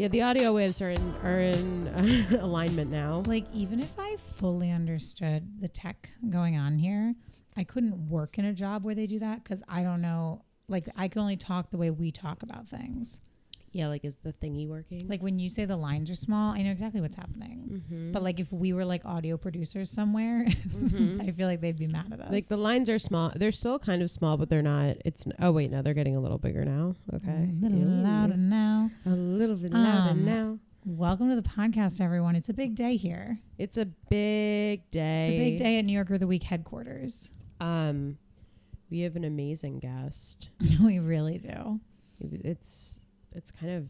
Yeah, the audio waves are in alignment now. Like, even if I fully understood the tech going on here, I couldn't work in a job where they do that because I don't know. Like, I can only talk the way we talk about things. Yeah, like, is the thingy working? Like, when you say the lines are small, I know exactly what's happening. Mm-hmm. But, like, if we were, like, audio producers somewhere, I feel like they'd be mad at us. Like, the lines are small. They're still kind of small, but they're not. Oh, wait, no, they're getting a little bigger now. Okay. A little louder now. A little bit louder now. Welcome to the podcast, everyone. It's a big day here. It's a big day. It's a big day at New Yorker of the Week headquarters. We have an amazing guest. We really do. It's kind of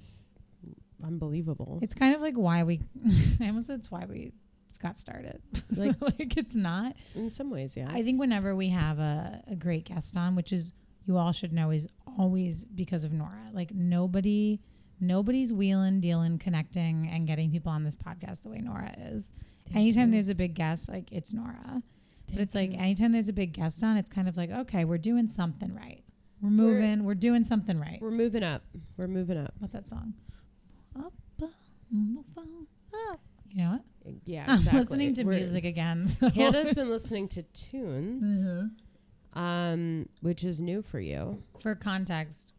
unbelievable. It's kind of like why we I almost said it's why we got started. Like, like it's not. In some ways, yes. I think whenever we have a great guest on, which is you all should know is always because of Nora. Like nobody's wheeling, dealing, connecting, and getting people on this podcast the way Nora is. Anytime there's a big guest, like it's Nora. But it's like anytime there's a big guest on, it's kind of like, okay, we're doing something right. We're moving. We're doing something right. We're moving up. We're moving up. What's that song? Up, move up. You know what? Yeah, exactly. I'm listening to music again. So. Hannah's been listening to tunes, which is new for you. For context,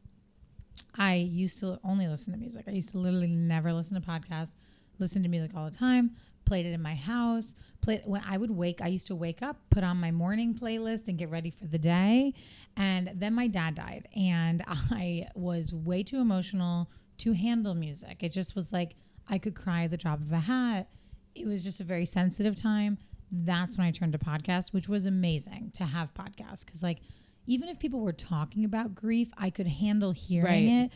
I used to only listen to music. I used to literally never listen to podcasts. Listen to music all the time. Played it in my house. When I used to wake up, put on my morning playlist and get ready for the day. And then my dad died and I was way too emotional to handle music. It just was like, I could cry at the drop of a hat. It was just a very sensitive time. That's when I turned to podcasts, which was amazing to have podcasts. Cause like, even if people were talking about grief, I could handle hearing it.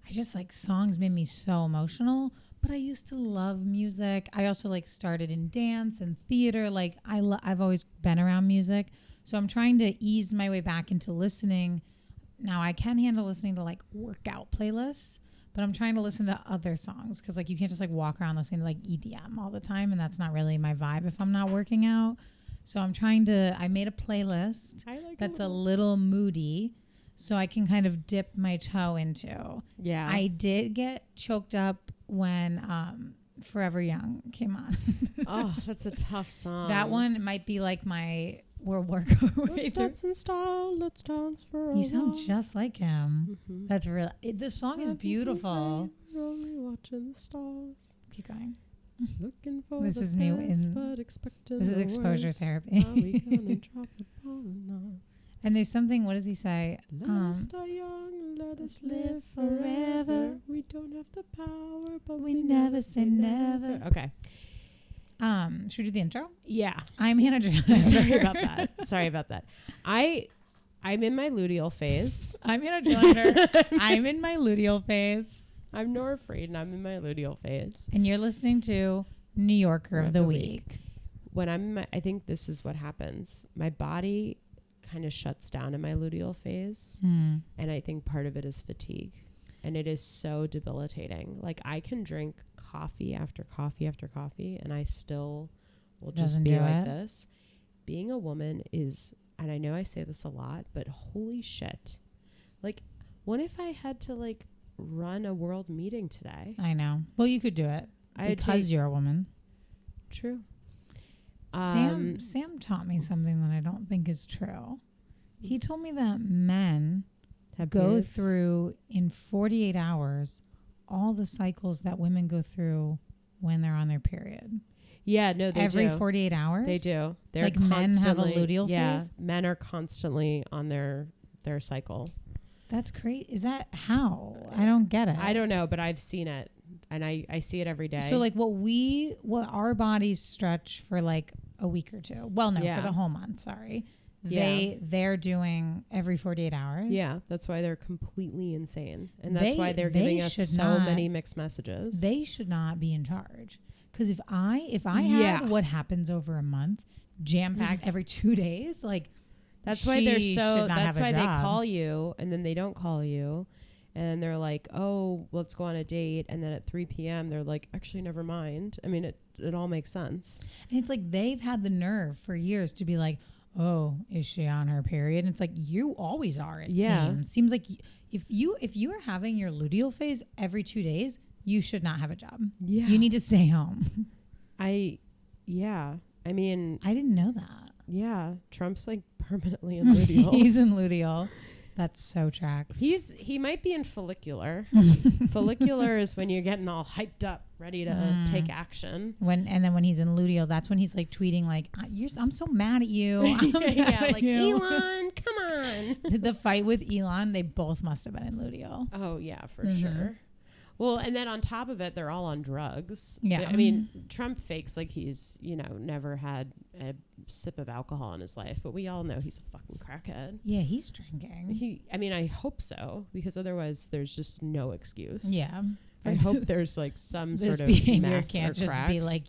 I just like songs made me so emotional. But I used to love music. I also like started in dance and theater. Like I've always been around music. So I'm trying to ease my way back into listening. Now I can handle listening to like workout playlists, but I'm trying to listen to other songs because like you can't just like walk around listening to like EDM all the time. And that's not really my vibe if I'm not working out. So I made a playlist that's a little moody so I can kind of dip my toe into. Yeah. I did get choked up when Forever Young came on. Oh, that's a tough song. That one might be like my work. Let's dance in style. Let's dance for a You sound while. just like him. Mm-hmm. That's real. The song is beautiful. We're only watching the stars. Keep going. Looking for this the is me best, but expecting this is the exposure worst. therapy. Are we gonna drop the ball or not? And there's something. What does he say? Let us die young, let us live forever. We don't have the power, but we never say never. Okay. Should we do the intro? Yeah. I'm Hannah. Sorry about that. I'm in my luteal phase. I'm Hannah Joiner. I'm in my luteal phase. I'm Nora Freed, and I'm in my luteal phase. And you're listening to New Yorker of the Week. When I think this is what happens. My body kind of shuts down in my luteal phase, and I think part of it is fatigue, and it is so debilitating. Like I can drink coffee after coffee after coffee, and I still will just be like this. Being a woman is, and I know I say this a lot, but holy shit! Like, what if I had to like run a world meeting today? I know. Well, you could do it because you're a woman. True. Sam taught me something that I don't think is true. He told me that men go through in 48 hours all the cycles that women go through when they're on their period. Yeah, no, they do. Every 48 hours? They do. They're like men have a luteal phase? Yeah, men are constantly on their cycle. That's crazy. Is that how? I don't get it. I don't know, but I've seen it. And I see it every day. So like what our bodies stretch for like a week or two. Well, no, for the whole month. Sorry. They're doing every 48 hours. Yeah, that's why they're completely insane. And that's why they're giving us so many mixed messages. They should not be in charge. Because if I had what happens over a month, jam-packed every 2 days, like that's why they're so that's why they call you and then they don't call you. And they're like, oh, let's go on a date. And then at 3 p.m., they're like, actually, never mind. I mean, it all makes sense. And it's like they've had the nerve for years to be like, oh, is she on her period? And it's like, you always are, it seems. Seems like if you are having your luteal phase every 2 days, you should not have a job. Yeah. You need to stay home. I mean, I didn't know that. yeah, Trump's like permanently in luteal. He's in luteal. That's so tracks. He might be in follicular. Follicular is when you're getting all hyped up, ready to take action. And then when he's in luteal, that's when he's like tweeting like, I'm so mad at you. Yeah, like Elon, come on. The fight with Elon, they both must have been in luteal. Oh yeah, for sure. Well, and then on top of it, they're all on drugs. Yeah. I mean, Trump fakes like he's, never had a sip of alcohol in his life, but we all know he's a fucking crackhead. Yeah, he's drinking. I hope so, because otherwise there's just no excuse. Yeah. I hope there's like some This sort of behavior meth can't or just crack. be like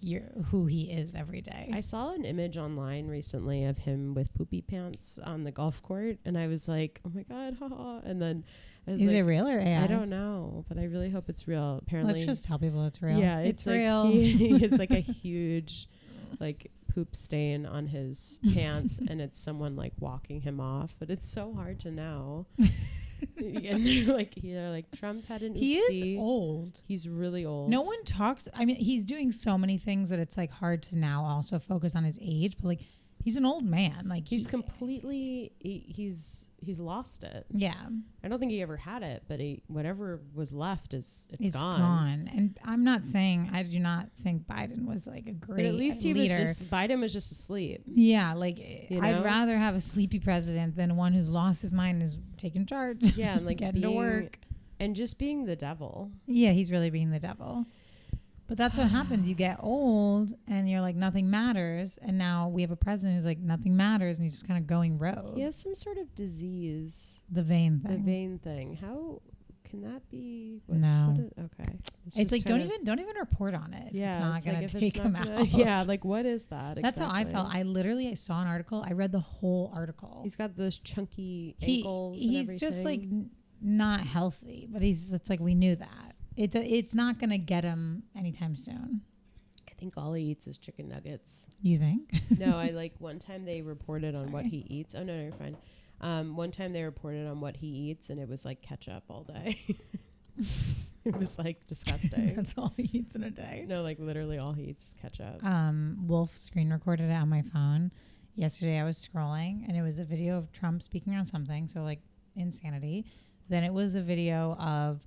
who he is every day. I saw an image online recently of him with poopy pants on the golf court, and I was like, oh my God, haha. And then I was Is like, it real or AI? I don't know, but I really hope it's real. Apparently, Let's just tell people it's real. yeah, it's like real. He has like a huge like poop stain on his pants, and it's someone like walking him off, but it's so hard to know. And they're like Trump had an oopsie. He is old. He's really old. No one talks. I mean, he's doing so many things that it's like hard to now also focus on his age, but like he's an old man. Like he's completely he's lost it. Yeah. I don't think he ever had it, but whatever was left it's gone. And I'm not saying I do not think Biden was like a great but at least leader. Biden was just asleep. Yeah, like I'd rather have a sleepy president than one who's lost his mind and is taking charge. Yeah, and like getting to work and just being the devil. Yeah, he's really being the devil. But that's what happens. You get old and you're like, nothing matters. And now we have a president who's like, nothing matters. And he's just kind of going rogue. He has some sort of disease. The vein thing. The vein thing. How can that be? No. Okay. It's like, don't even report on it. Yeah. It's not going to take him out. Yeah. Like, what is that? That's how I felt. I saw an article. I read the whole article. He's got those chunky ankles. He's just like not healthy, but it's like, we knew that. It's not going to get him anytime soon. I think all he eats is chicken nuggets. You think? No, one time they reported on what he eats. Oh, no, you're fine. One time they reported on what he eats, and it was like ketchup all day. It was like disgusting. That's all he eats in a day. No, like literally all he eats is ketchup. Wolf screen recorded it on my phone. Yesterday I was scrolling, and it was a video of Trump speaking on something, so like insanity. Then it was a video of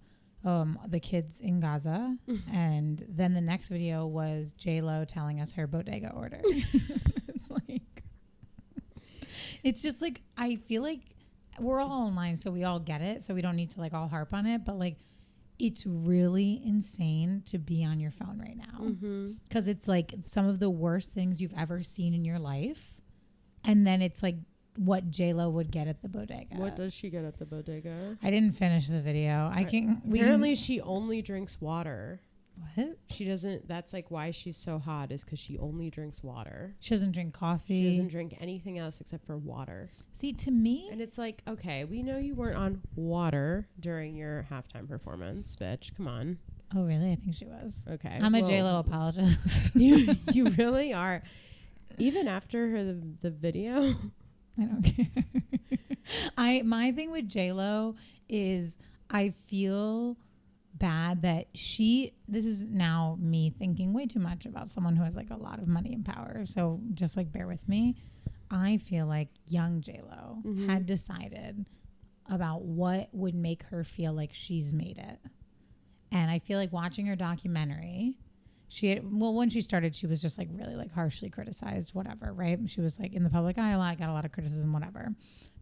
the kids in Gaza, and then the next video was J-Lo telling us her bodega order. It's just like, I feel like we're all online, so we all get it, so we don't need to like all harp on it, but like it's really insane to be on your phone right now, because it's like some of the worst things you've ever seen in your life, and then it's like what J-Lo would get at the bodega. What does she get at the bodega? I didn't finish the video. Apparently she only drinks water. What? She doesn't. That's like why she's so hot, is because she only drinks water. She doesn't drink coffee. She doesn't drink anything else except for water. See, to me, and it's like, okay, we know you weren't on water during your halftime performance, bitch. Come on. Oh, really? I think she was. Okay. I'm a J-Lo apologist. You really are. Even after the video. I don't care. My thing with J-Lo is I feel bad that this is now me thinking way too much about someone who has like a lot of money and power. So just like bear with me. I feel like young J-Lo had decided about what would make her feel like she's made it. And I feel like watching her documentary, when she started, she was just like really like harshly criticized, whatever, right? She was like in the public eye a lot, got a lot of criticism, whatever.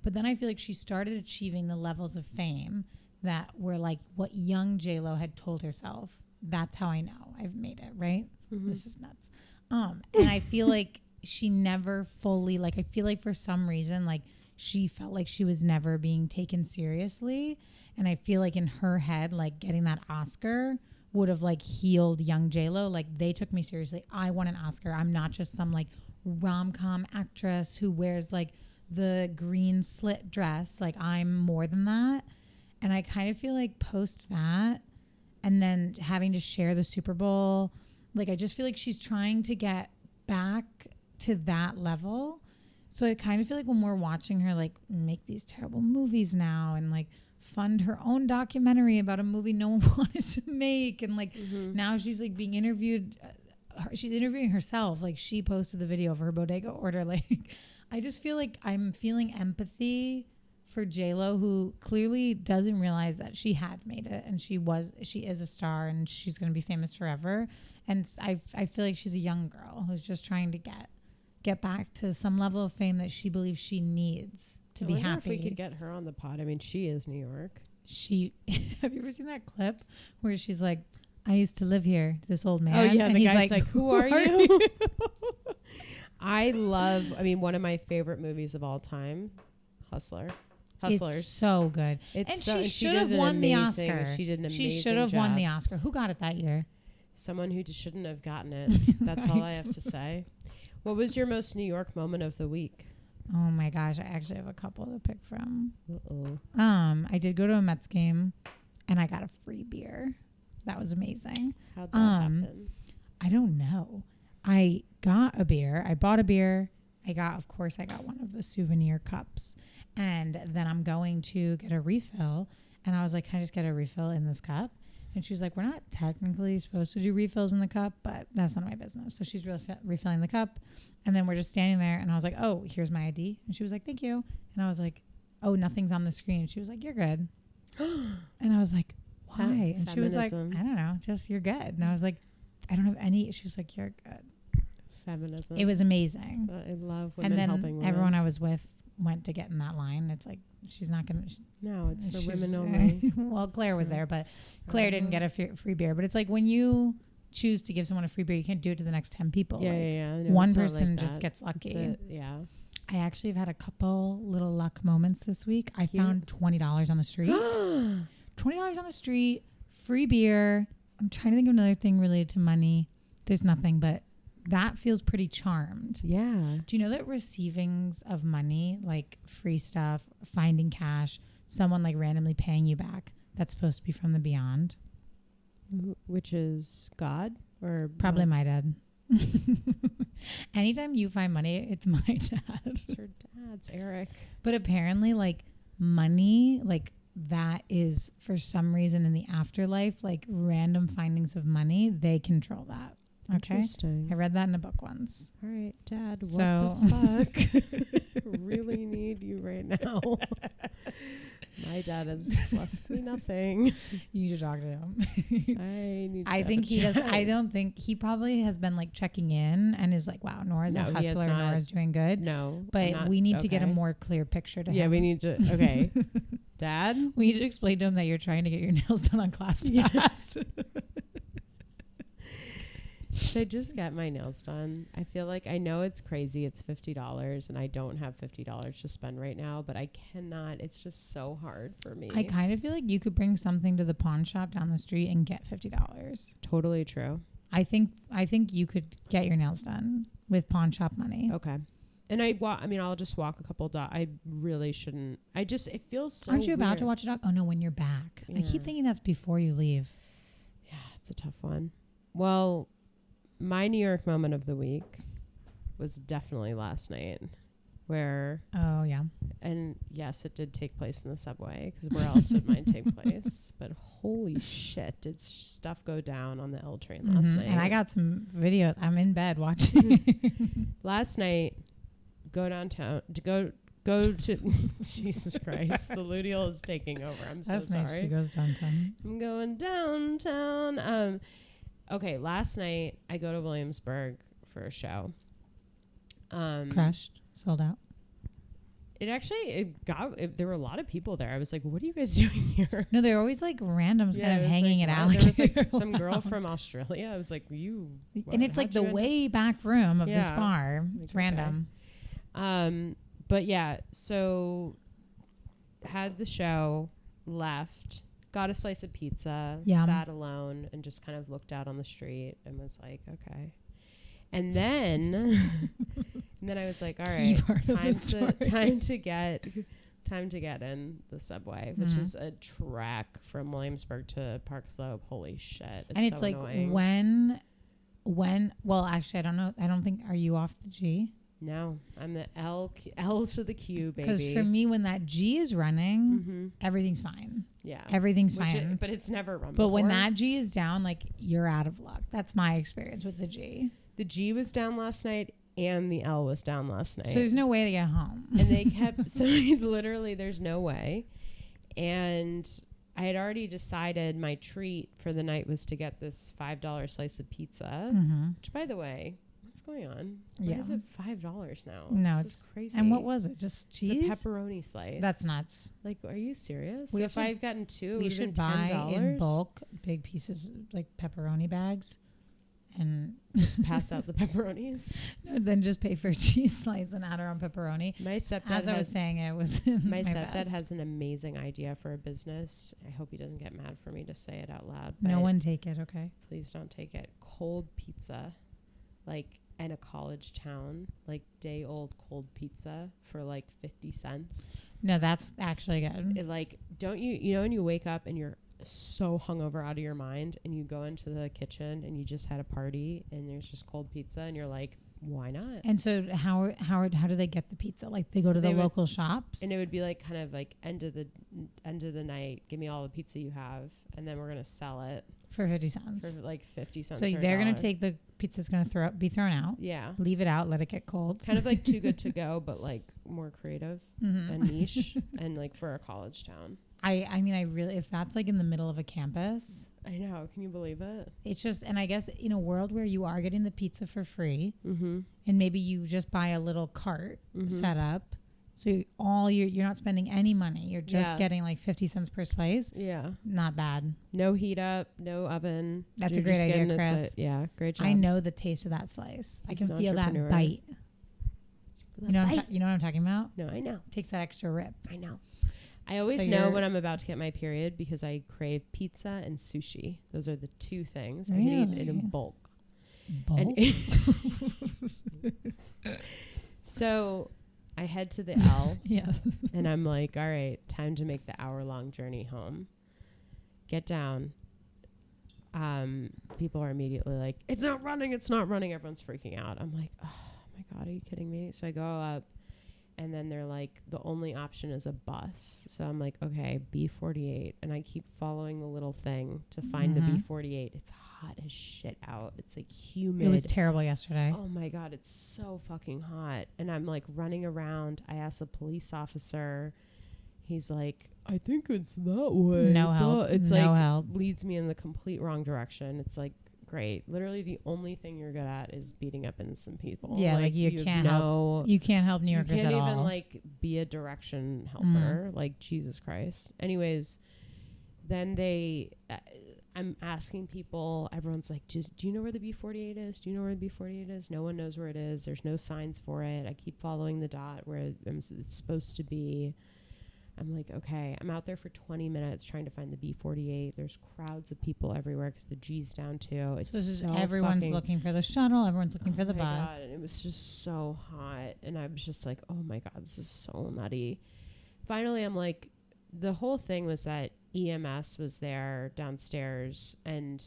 But then I feel like she started achieving the levels of fame that were like what young J-Lo had told herself. That's how I know I've made it, right? This is nuts. And I feel like she never fully, like, I feel like for some reason, like she felt like she was never being taken seriously. And I feel like in her head, like getting that Oscar would have like healed young J-Lo. Like, they took me seriously. I won an Oscar. I'm not just some like rom-com actress who wears like the green slit dress. Like, I'm more than that. And I kind of feel like post that and then having to share the Super Bowl, like I just feel like she's trying to get back to that level. So I kind of feel like when we're watching her like make these terrible movies now and like fund her own documentary about a movie no one wanted to make. And like now she's like being interviewed. She's interviewing herself. Like she posted the video of her bodega order. Like I just feel like I'm feeling empathy for J-Lo, who clearly doesn't realize that she had made it and she is a star and she's going to be famous forever. And I feel like she's a young girl who's just trying to get back to some level of fame that she believes she needs to be happy. If we could get her on the pod. I mean, she is New York. Have you ever seen that clip where she's like, I used to live here, this old man. Oh yeah, and the he's guy's like, who are you? I one of my favorite movies of all time, Hustlers. It's so good. And she should have won the Oscar. She did an amazing She should have won the Oscar. Who got it that year? Someone who shouldn't have gotten it. That's all I have to say. What was your most New York moment of the week? Oh my gosh, I actually have a couple to pick from. Uh-oh. I did go to a Mets game and I got a free beer. That was amazing. How'd that happen? I don't know. I got a beer. I bought a beer. I got one of the souvenir cups. And then I'm going to get a refill. And I was like, can I just get a refill in this cup? And she was like, we're not technically supposed to do refills in the cup, but that's none of my business. So she's refilling the cup. And then we're just standing there. And I was like, oh, here's my ID. And she was like, thank you. And I was like, oh, nothing's on the screen. She was like, you're good. And I was like, why? And she was like, I don't know, just you're good. And I was like, I don't have any. She was like, you're good. Feminism. It was amazing. I love women and then helping women. Everyone I was with went to get in that line. It's like, she's not going to. No, it's for women only. Well, Claire was there, but Claire didn't get a free beer. But it's like when you choose to give someone a free beer, you can't do it to the next 10 people. Yeah. No, one person like just gets lucky. Yeah. I actually have had a couple little luck moments this week. I found $20 on the street. $20 on the street, free beer. I'm trying to think of another thing related to money. There's nothing, but that feels pretty charmed. Yeah. Do you know that receivings of money, like free stuff, finding cash, someone like randomly paying you back, that's supposed to be from the beyond? Which is God or probably my dad. Anytime you find money, it's my dad. It's her dad's, Eric. But apparently, like money, like that is for some reason in the afterlife, like random findings of money, they control that. Okay. Interesting. I read that in a book once. All right, Dad. So what the fuck? Really need you right now. My dad has left me nothing. You need to talk to him. I think he does. I don't think he probably has been like checking in and is like, wow, Nora's a hustler. Nora's doing good. No, but we need to get a more clear picture to him. Yeah, we need to. Okay, Dad, we need to explain to him that you're trying to get your nails done on ClassPass. Should I just get my nails done? I feel like I know it's crazy. It's $50 and I don't have $50 to spend right now, but I cannot. It's just so hard for me. I kind of feel like you could bring something to the pawn shop down the street and get $50. Totally true. I think you could get your nails done with pawn shop money. Okay. And I'll just walk a couple I really shouldn't. It feels so Aren't you about weird. to watch a dog? Oh no, when you're back. Yeah. I keep thinking that's before you leave. Yeah, it's a tough one. Well, my New York moment of the week was definitely last night where... Oh, yeah. And yes, it did take place in the subway because where else would mine take place? But holy shit, did stuff go down on the L train last night. And I got some videos. I'm in bed watching. Last night, go downtown to go to... Jesus Christ, the luteal is taking over. I'm so sorry. Nice. She goes downtown. I'm going downtown. Okay, last night I go to Williamsburg for a show. Crushed, sold out. There were a lot of people there. I was like, what are you guys doing here? No, they're always like randoms kind of hanging it out. There was like some girl from Australia. I was like, and it's like the way back room of this bar. It's random. But yeah, so had the show, left, got a slice of pizza, sat alone, and just kind of looked out on the street and was like, okay. And then, I was like, all right, time to get in the subway, which is a trek from Williamsburg to Park Slope. Holy shit! It's so like annoying. when. Well, actually, I don't know. I don't think. Are you off the G? No, I'm the L to the Q, baby. Because for me, when that G is running, everything's fine. Yeah. Everything's fine. But it's never run But before. when that G is down, like, you're out of luck. That's my experience with the G. The G was down last night and the L was down last night. So there's no way to get home. And they kept, so literally there's no way. And I had already decided my treat for the night was to get this $5 slice of pizza, which, by the way, what's going on? Why is it $5 now? No, it's crazy. And what was it? Just cheese? It's a pepperoni slice. That's nuts. Like, are you serious? We If I've gotten two, we it would should have been $10. buy in bulk big pieces, like pepperoni bags, and just pass out the pepperonis. Then just pay for a cheese slice and add our own pepperoni. My stepdad, as I was saying, it was my stepdad best. has an amazing idea for a business. I hope he doesn't get mad for me to say it out loud. No one take it, okay? Please don't take it. Cold pizza, like in a college town, like day old cold pizza for like 50 cents. No, that's actually good. It, like, don't you know when you wake up and you're so hungover out of your mind and you go into the kitchen and you just had a party and there's just cold pizza and you're like, why not? And so how do they get the pizza? Like, they go to the local shops, and it would be like kind of like end of the night, give me all the pizza you have and then we're gonna sell it for 50 cents. For like 50 cents. So they're gonna take the pizza's gonna be thrown out. Yeah. Leave it out, let it get cold. Kind of like Too Good to Go, but like more creative and niche and like for a college town. I mean, I really, if that's like in the middle of a campus. I know. Can you believe it? It's just, and I guess in a world where you are getting the pizza for free, and maybe you just buy a little cart set up, so you're not spending any money. You're just getting like 50 cents per slice. Yeah. Not bad. No heat up, no oven. That's a great idea, Chris. Yeah, great job. I know the taste of that slice. I can feel that bite. You know what I'm talking about? No, I know. Takes that extra rip. I know. I always know when I'm about to get my period because I crave pizza and sushi. Those are the two things. Really? I can eat it in bulk. Bulk? So I head to the L. Yes. And I'm like, all right, time to make the hour-long journey home. Get down. People are immediately like, it's not running. Everyone's freaking out. I'm like, oh my God, are you kidding me? So I go up. And then they're like, the only option is a bus. So I'm like, okay, B48. And I keep following the little thing to find the B48. It's hot as shit out. It's like humid. It was terrible yesterday. Oh my God, it's so fucking hot. And I'm like running around. I asked a police officer. He's like, I think it's that way. No help. It's no like, help. Leads me in the complete wrong direction. It's like, great. Literally the only thing you're good at is beating up innocent people. Yeah, like you can't help. You can't help New Yorkers at all. You can't even like be a direction helper. Like, Jesus Christ. Anyways, then I'm asking people, everyone's like, do you know where the B48 is? Do you know where the B48 is? No one knows where it is. There's no signs for it. I keep following the dot where it's supposed to be. I'm like, okay, I'm out there for 20 minutes trying to find the B48. There's crowds of people everywhere because the G's down too. It's so this is everyone's looking for the shuttle. Everyone's looking for the bus. God, and it was just so hot. And I was just like, oh my God, this is so nutty. Finally, I'm like, the whole thing was that EMS was there downstairs. And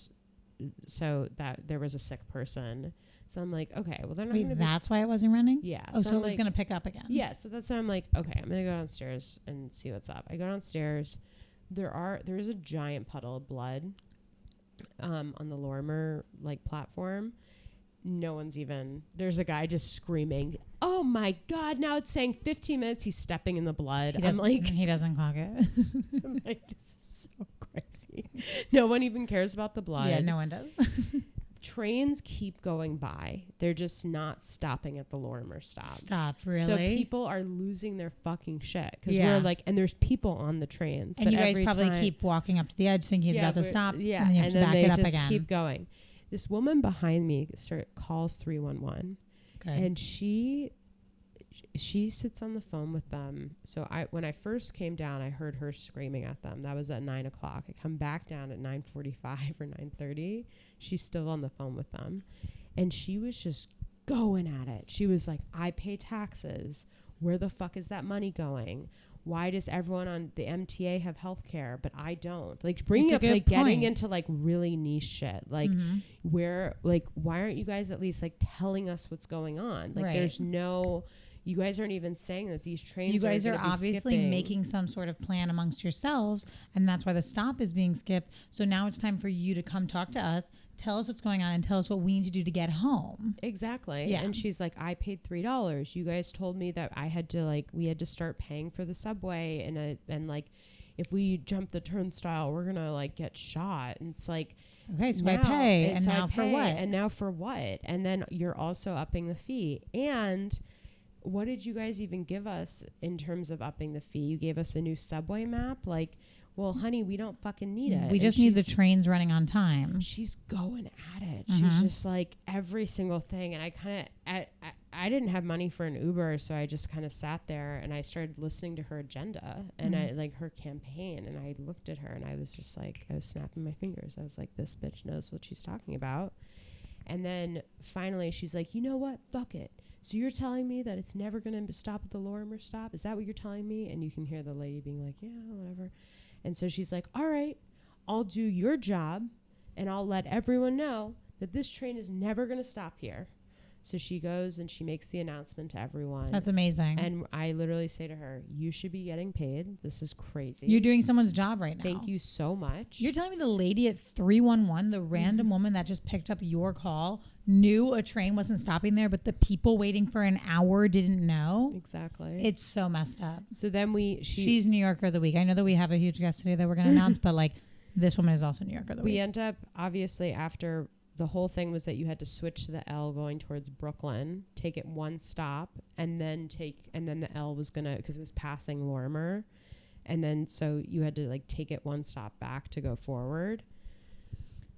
so that there was a sick person. So I'm like, okay, well, they're not going to that's why it wasn't running? Yeah. Oh, so it was going to pick up again. Yeah. So that's why I'm like, okay, I'm going to go downstairs and see what's up. I go downstairs. There is a giant puddle of blood on the Lorimer like platform. No one's even, there's a guy just screaming, oh my God, now it's saying 15 minutes. He's stepping in the blood. He doesn't clock it. I'm like, this is so crazy. No one even cares about the blood. Yeah, no one does. Trains keep going by. They're just not stopping at the Lorimer stop. Stop, really? So people are losing their fucking shit. Because we're like, and there's people on the trains. And you guys probably keep walking up to the edge thinking it's about to stop. Yeah. And then you have to back it up again. Keep going. This woman behind me calls 311. Okay. And she sits on the phone with them. So when I first came down, I heard her screaming at them. That was at 9 o'clock. I come back down at 9:45 or 9:30. She's still on the phone with them. And she was just going at it. She was like, I pay taxes. Where the fuck is that money going? why does everyone on the MTA have healthcare, but I don't? Like bringing up like getting into like really niche shit. Like where, like, why aren't you guys at least like telling us what's going on? Like there's no, you guys aren't even saying that these trains. You guys are obviously skipping. making some sort of plan amongst yourselves, and that's why the stop is being skipped. So now it's time for you to come talk to us, tell us what's going on, and tell us what we need to do to get home. Exactly. Yeah. And she's like, I paid $3. You guys told me that I had to like, we had to start paying for the subway, and like, if we jump the turnstile, we're gonna like get shot. And it's like, okay, so I pay, and now for what? And now for what? And then you're also upping the fee. And what did you guys even give us in terms of upping the fee? You gave us a new subway map. Like, well, honey, we don't fucking need it. We just need the trains running on time. She's going at it. She's just like every single thing. And I kind of, I didn't have money for an Uber, so I just kind of sat there and I started listening to her agenda and I like her campaign. And I looked at her and I was just like, I was snapping my fingers. I was like, this bitch knows what she's talking about. And then finally she's like, you know what? Fuck it. So you're telling me that it's never going to stop at the Lorimer stop? Is that what you're telling me? And you can hear the lady being like, yeah, whatever. And so she's like, all right, I'll do your job and I'll let everyone know that this train is never going to stop here. So she goes and she makes the announcement to everyone. That's amazing. And I literally say to her, you should be getting paid. This is crazy. You're doing someone's job right now. Thank you so much. You're telling me the lady at 311, the random woman that just picked up your call, knew a train wasn't stopping there, but the people waiting for an hour didn't know? Exactly. It's so messed up. So then she's New Yorker of the week. I know that we have a huge guest today that we're going to announce, but like this woman is also New Yorker of the week. We end up, obviously, after the whole thing was that you had to switch to the L going towards Brooklyn, take it one stop, and then the L was gonna, because it was passing Lorimer, and then so you had to like take it one stop back to go forward.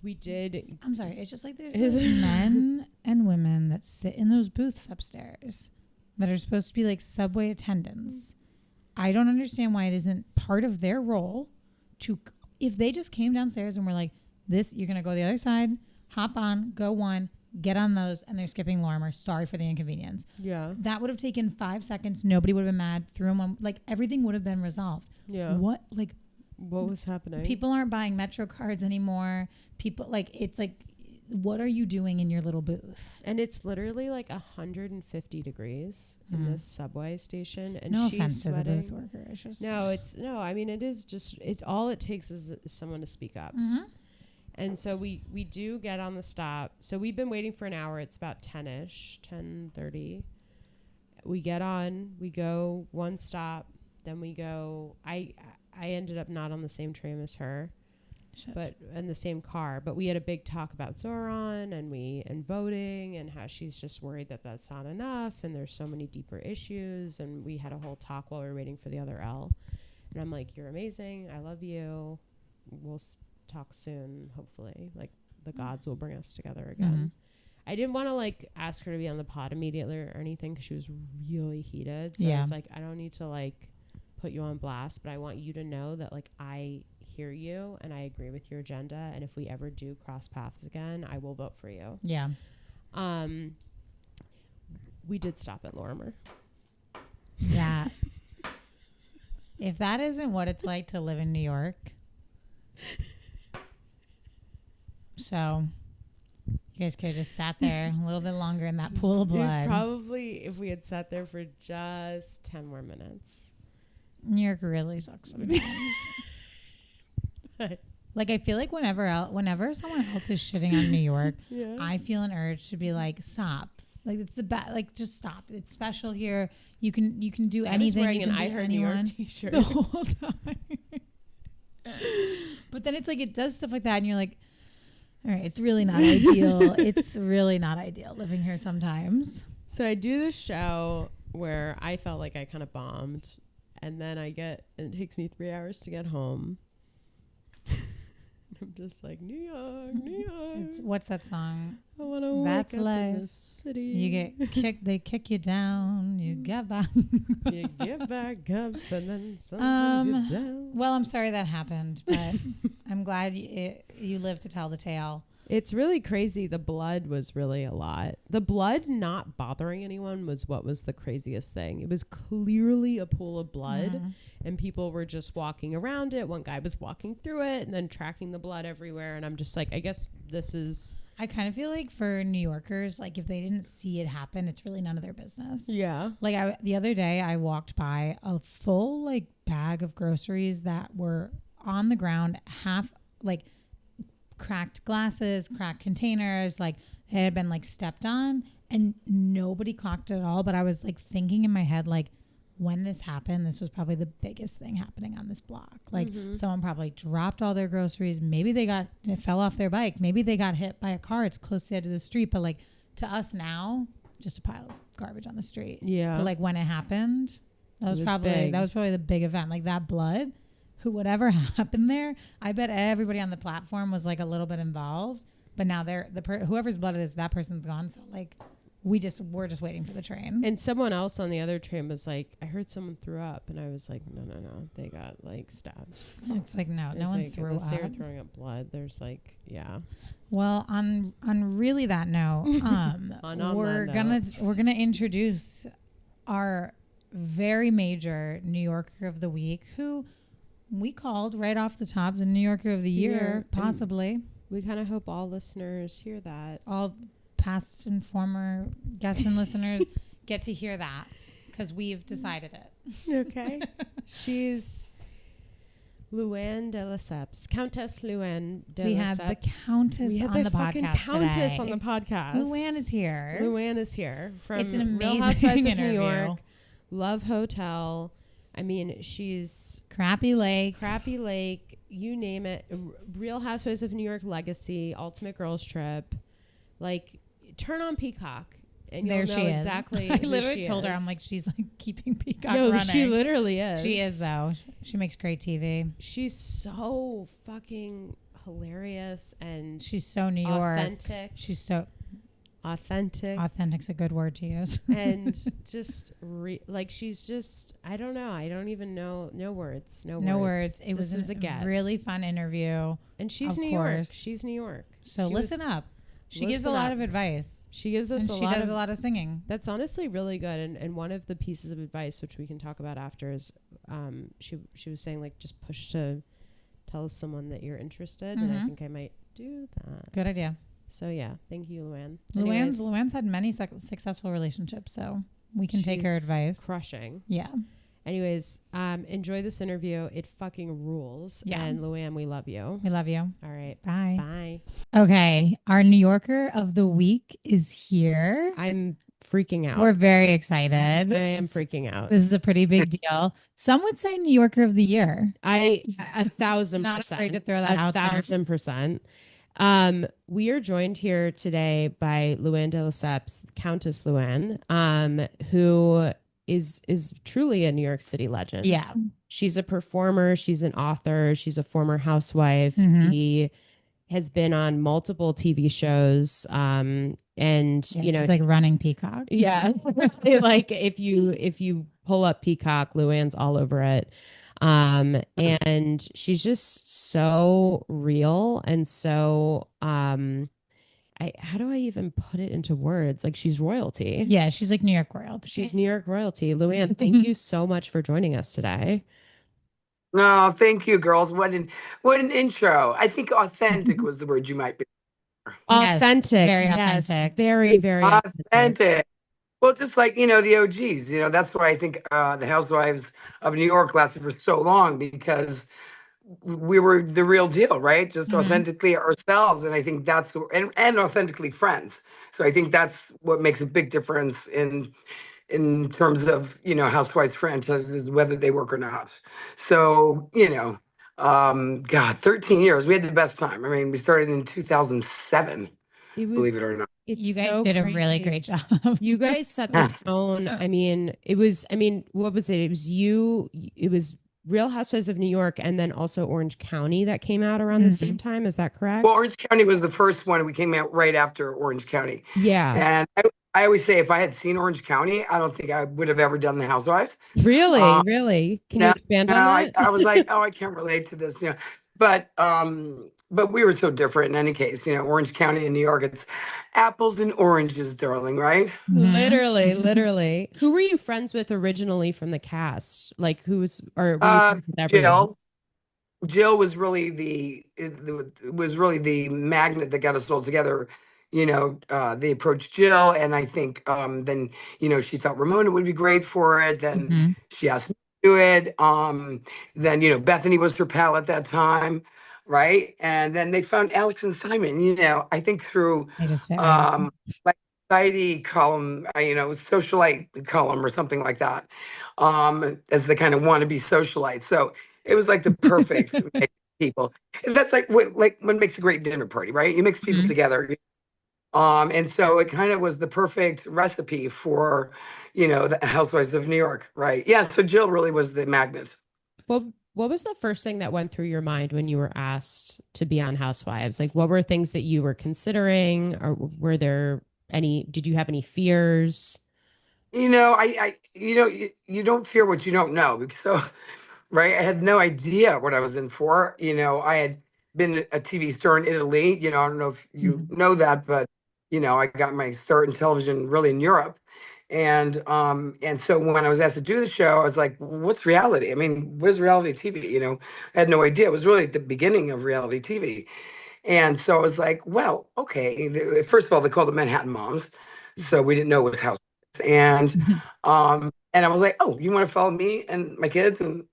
We did. I'm sorry. It's just like there's those men and women that sit in those booths upstairs that are supposed to be like subway attendants. I don't understand why it isn't part of their role to, if they just came downstairs and were like, this, you're gonna go the other side, hop on, go one, get on those, and they're skipping Lorimer. Sorry for the inconvenience. Yeah. That would have taken 5 seconds. Nobody would have been mad. Threw them on. Like, everything would have been resolved. Yeah. What was happening? People aren't buying Metro cards anymore. People, like, it's like, what are you doing in your little booth? And it's literally like 150 degrees in this subway station. And no she's offense sweating. to the booth worker. It's just... I mean, it is just, all it takes is someone to speak up. Mm-hmm. And so we do get on the stop. So we've been waiting for an hour. It's about 10-ish, 10:30. We get on. We go one stop. Then we go. I ended up not on the same train as her, but in the same car. But we had a big talk about Zoran and voting and how she's just worried that that's not enough. And there's so many deeper issues. And we had a whole talk while we were waiting for the other L. And I'm like, you're amazing. I love you. We'll talk soon, hopefully. Like the gods will bring us together again. I didn't want to like ask her to be on the pod immediately or anything because she was really heated. So I was like, I don't need to like put you on blast, but I want you to know that like I hear you and I agree with your agenda, and if we ever do cross paths again, I will vote for you. Yeah. We did stop at Lorimer. Yeah. If that isn't what it's like to live in New York. So you guys could have just sat there a little bit longer in that pool of blood. Probably if we had sat there for just 10 more minutes. New York really sucks sometimes. Like, I feel like whenever someone else is shitting on New York, I feel an urge to be like, stop. Like, it's the best. Like, just stop. It's special here. You can do anything. I was wearing an I Heard New York t-shirt the whole time. But then it's like it does stuff like that, and you're like, all right, it's really not ideal. It's really not ideal living here sometimes. So I do this show where I felt like I kind of bombed, and then it takes me 3 hours to get home. I'm just like, New York, New York. What's that song? I want to That's wake up life. in this city. You get kicked. They kick you down. You get back. You get back up, and then sometimes you're down. Well, I'm sorry that happened, but I'm glad you live to tell the tale. It's really crazy. The blood was really a lot. The blood not bothering anyone was what was the craziest thing. It was clearly a pool of blood and people were just walking around it. One guy was walking through it and then tracking the blood everywhere. And I'm just like, I guess this is... I kind of feel like for New Yorkers, like if they didn't see it happen, it's really none of their business. Yeah. Like the other day I walked by a full like bag of groceries that were on the ground, half like cracked glasses, cracked containers, like it had been like stepped on and nobody clocked it at all. But I was like thinking in my head, like when this happened, this was probably the biggest thing happening on this block. Like someone probably dropped all their groceries. Maybe it fell off their bike. Maybe they got hit by a car. It's close to the edge of the street. But like to us now, just a pile of garbage on the street. Yeah. But like when it happened, that was probably the big event. Like that blood, whatever happened there, I bet everybody on the platform was like a little bit involved. But now whoever's blood it is, that person's gone. So like we're just waiting for the train. And someone else on the other train was like, I heard someone threw up. And I was like, no. They got like stabbed. It's like, no one threw up. They were throwing up blood. There's like, yeah. Well, on really that note, we're gonna introduce our very major New Yorker of the week, who we called right off the top the New Yorker of the year, possibly. And we kind of hope all listeners hear that. All past and former guests and listeners get to hear that because we've decided it. Okay. She's Luann de Lesseps, Countess Luann de Lesseps. We had the Countess on the podcast Countess today. on the podcast. Luann is here. From it's an amazing Real Housewives interview. Of New York, Love Hotel. I mean, she's Crappy Lake, you name it. Real Housewives of New York Legacy, Ultimate Girls Trip. Like, turn on Peacock and you'll know exactly. I literally told her, I'm like, she's like keeping Peacock running. She literally is. She is though. She makes great TV. She's so fucking hilarious and she's so New York. Authentic. She's so authentic. Authentic's a good word to use. And just she's just, I don't know. I don't even know. No words. It was a really fun interview. And she's New York. She's New York. So listen up. She gives a lot of advice. She gives us and she does a lot of singing. That's honestly really good. And one of the pieces of advice, which we can talk about after, is she was saying, like, just push to tell someone that you're interested. And I think I might do that. Good idea. So, yeah. Thank you, Luann. Luann's had many successful relationships, so we can take her advice. Crushing. Yeah. Anyways, enjoy this interview. It fucking rules. Yeah. And Luann, we love you. We love you. All right. Bye. Bye. Okay. Our New Yorker of the week is here. I'm freaking out. We're very excited. I am freaking out. This is a pretty big deal. Some would say New Yorker of the year. 1,000%. Not afraid to throw that out there. 1,000%. We are joined here today by Luann de Lesseps, Countess Luann, who is truly a New York City legend. Yeah. She's a performer. She's an author. She's a former housewife. He has been on multiple TV shows. And it's like running Peacock. Yeah. Like if you pull up Peacock, Luann's all over it. And she's just so real and so, how do I even put it into words? Like, she's royalty. Yeah, she's like New York royalty. She's New York royalty. Luann, thank you so much for joining us today. No, thank you, girls. What an intro. I think authentic was the word you might be. Authentic. Yes, very authentic. Very, very authentic. Well, just like, the OGs, that's why I think the Housewives of New York lasted for so long, because we were the real deal, right? Just authentically ourselves. And I think that's, and authentically friends. So I think that's what makes a big difference in terms of, Housewives franchises, whether they work or not. So, God, 13 years, we had the best time. I mean, we started in 2007, believe it or not. You guys did a really great job. You guys set the tone. I mean, what was it? It was Real Housewives of New York and then also Orange County that came out around the same time. Is that correct? Well, Orange County was the first one. We came out right after Orange County. Yeah. And I always say, if I had seen Orange County, I don't think I would have ever done the Housewives. Really? Can you expand on that? I was like, I can't relate to this. But but we were so different in any case. Orange County in New York, it's apples and oranges, darling, right? Mhm. Literally, literally. Who were you friends with originally from the cast? Like or were you Uh, friends with everyone? Jill. Jill was really was really the magnet that got us all together. They approached Jill, and I think then she thought Ramona would be great for it. Then Mhm. she asked me to do it. Then Bethany was her pal at that time, right? And then they found Alex and Simon. I think through They just fit right in. um, like society column, socialite column or something like that, as the kind of wannabe socialite. So it was like the perfect mix of people. That's like what makes a great dinner party, right? You mix people Mhm. together. And so it kind of was the perfect recipe for, the Housewives of New York, right? Yeah. So Jill really was the magnet. What was the first thing that went through your mind when you were asked to be on Housewives? Like, what were things that you were considering, or were there did you have any fears? You don't fear what you don't know. So, right. I had no idea what I was in for. I had been a TV star in Italy. I don't know if you Mhm. know that, but I got my start in television really in Europe. And so when I was asked to do the show, I was like, what's reality? I mean, what is reality TV? I had no idea. It was really at the beginning of reality TV. And so I was like, well, okay. First of all, they called it Manhattan Moms. So we didn't know it was House. And and I was like, oh, you want to follow me and my kids and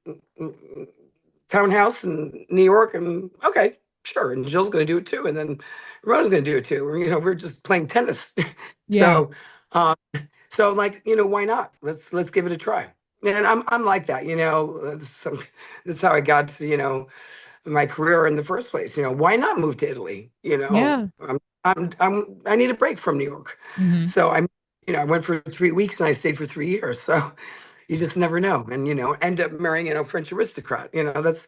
townhouse in New York? And okay, sure. And Jill's going to do it too. And then Rhoda's going to do it too. We're just playing tennis. Yeah. so, um, so I'm like, why not? Let's give it a try. And I'm like that. That's how I got to my career in the first place. Why not move to Italy? Yeah. I need a break from New York. Mhm. So I went for 3 weeks and I stayed for 3 years. So you just never know. And end up marrying a French aristocrat. That's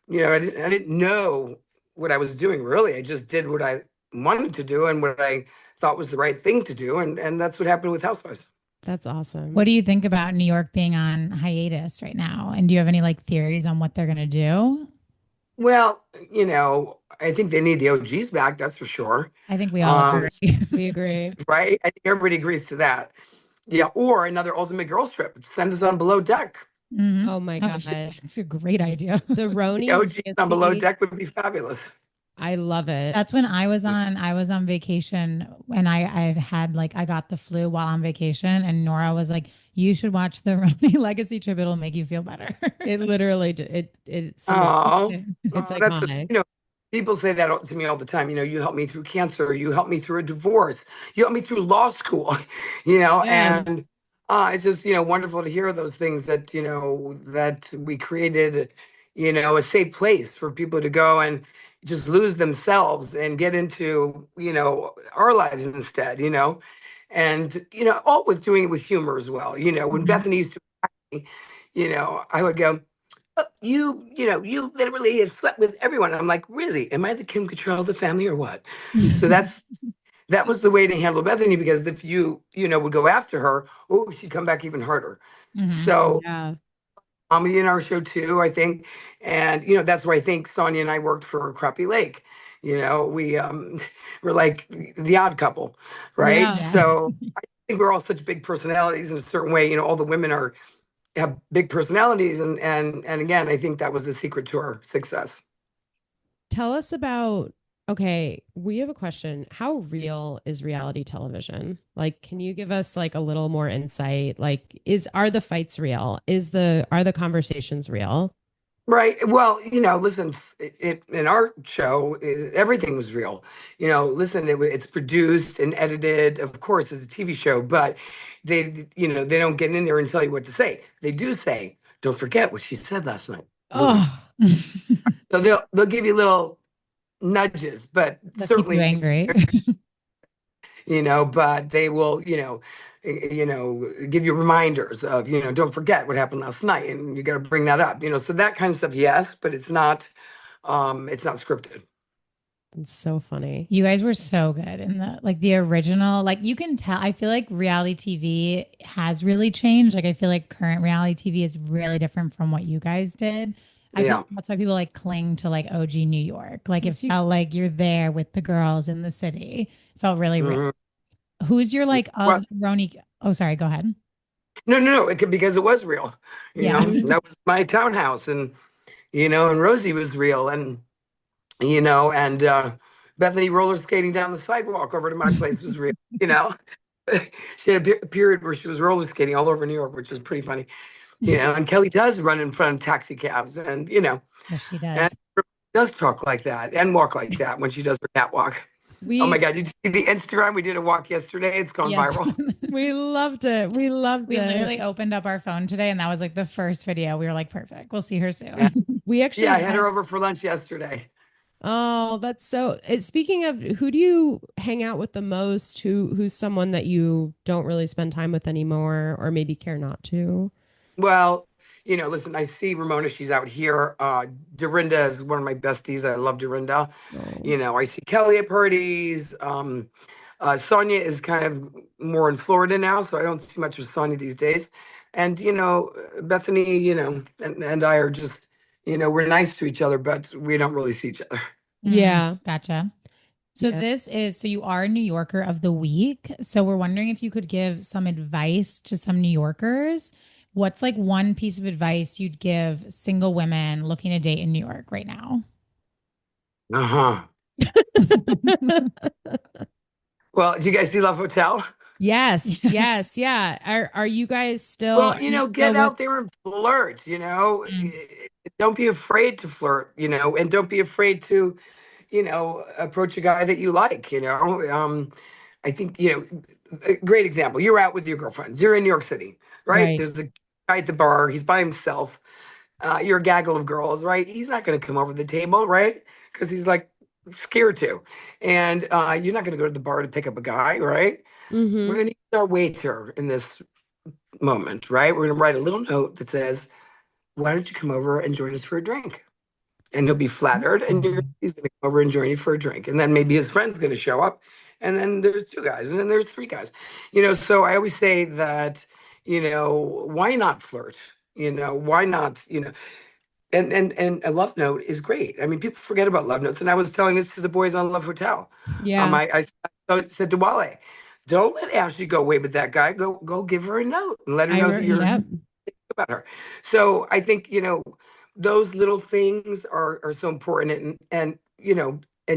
I didn't know what I was doing really. I just did what I wanted to do and what I thought was the right thing to do. And that's what happened with Housewives. That's What awesome. do you think about New York being on hiatus right now? And do you have any like theories on what they're going to do? Well, I think they need the OGs back, that's for sure. I think we all Um, agree. We agree. right? I think everybody agrees to that. Yeah, or another Ultimate Girls Trip. Send us on Below Deck. Mhm. Oh my That's, God. that's a great idea. The The RHONY OGs on Below legacy. Deck would be fabulous. I love it. That's when I was on vacation and I had like I got the flu while on vacation and Nora was like, you should watch the RHONY Legacy trip. It'll make you feel better. It literally, it's Oh, amazing. It's that's just, iconic. people say that to me all the time. You helped me through cancer, you helped me through a divorce, you helped me through law school, Yeah. and it's just, wonderful to hear those things that, that we created, a safe place for people to go and just lose themselves and get into, our lives instead, and, all with doing it with humor as well. When Mhm. Bethany used to, I would go, you literally have slept with everyone. And I'm like, really? Am I the Kim Cattrall of the family or what? So that was the way to handle Bethany because if would go after her, oh, she'd come back even harder. Mhm. So Yeah. comedy in our show too, I think, and that's why I think Sonia and I worked for Crappie Lake. We were like the odd couple, right? Yeah. Yeah. So I think we're all such big personalities in a certain way. All the women have big personalities and again I think that was the secret to our success. Tell us about, okay, we have a question. How real is reality television? Like, can you give us like a little more insight? Like, are the fights real? Are the conversations real? Right, well, listen, in our show everything was real. Listen, it's produced and edited, of course it's a TV show, but they don't get in there and tell you what to say. They do say, don't forget what she said last night. Louis. Oh, So they'll give you little nudges, but they'll keep you certainly, angry. but they will, give you reminders of, don't forget what happened last night, and you got to bring that up, so that kind of stuff, yes, but it's not scripted. It's so funny. You guys were so good in the original. Like you can tell, I feel like reality TV has really changed. Like I feel like current reality TV is really different from what you guys did. I feel Yeah. like that's why people like cling to like OG New York. Like it So felt like you're there with the girls in the city. It felt really real. Hmm. Who's your like of What? RHONY? Oh, sorry. Go ahead. No, no, no. It could, because it was real. Yeah. Mhm. That was my townhouse, and and Rosie was real, and Bethany roller skating down the sidewalk over to my place was real. You know, she had a period where she was roller skating all over New York, which was pretty funny. And Kelly does run in front of taxi cabs, and Yes, she and does. does talk like that and walk like that when she does her catwalk. Oh my we God! Did you see the Instagram? We did a walk yesterday. It's gone Yes. viral. we loved it. We loved We it. literally opened up our phone today and that was like the first video. We were like, perfect. We'll see her Yeah, soon. We yeah. actually I had had her over for lunch yesterday. Oh, that's so. Speaking of, who do you hang out with the most? Who's someone that you don't really spend time with anymore, or maybe care not to? Well, listen, I see Ramona, she's out here. Dorinda is one of my besties. I love Dorinda. Oh, I see Kelly at parties. Sonia is kind of more in Florida now, so I don't see much of Sonia these days. And, Bethany, and I are just, we're nice to each other, but we don't really see each other. yeah, Gotcha. So yeah. so you are a New Yorker of the week. So we're wondering if you could give some advice to some New Yorkers. What's like one piece of advice you'd give single women looking to date in New York right now? Uh-huh. Well, do you guys see Love Hotel? Yes, Yes. yes, yeah. Are you guys still? Well, Are you still get with? out there and flirt, Mm. Don't be afraid to flirt, and don't be afraid to, approach a guy that you like. I think, a great example. You're out with your girlfriends. You're in New York City, right? Right. There's the guy at the bar. He's by himself. You're a gaggle of girls, right? He's not going to come over the table, right? Because he's like scared to. And you're not going to go to the bar to pick up a guy, right? We're Mm-hmm. going to use our waiter in this moment, right? We're going to write a little note that says, "Why don't you come over and join us for a drink?" And he'll be flattered, and he's going to come over and join you for a drink. And then maybe his friend's going to show up, and then there's two guys, and then there's three guys. So I always say that, why not flirt? Why not, and a love note is great. I mean, people forget about love notes. And I was telling this to the boys on Love Hotel. Yeah, I said to Wale, don't let Ashley go away with that guy. Go give her a note and let her I know that wrote. you're Yep. about her. So I think, those little things are so important, and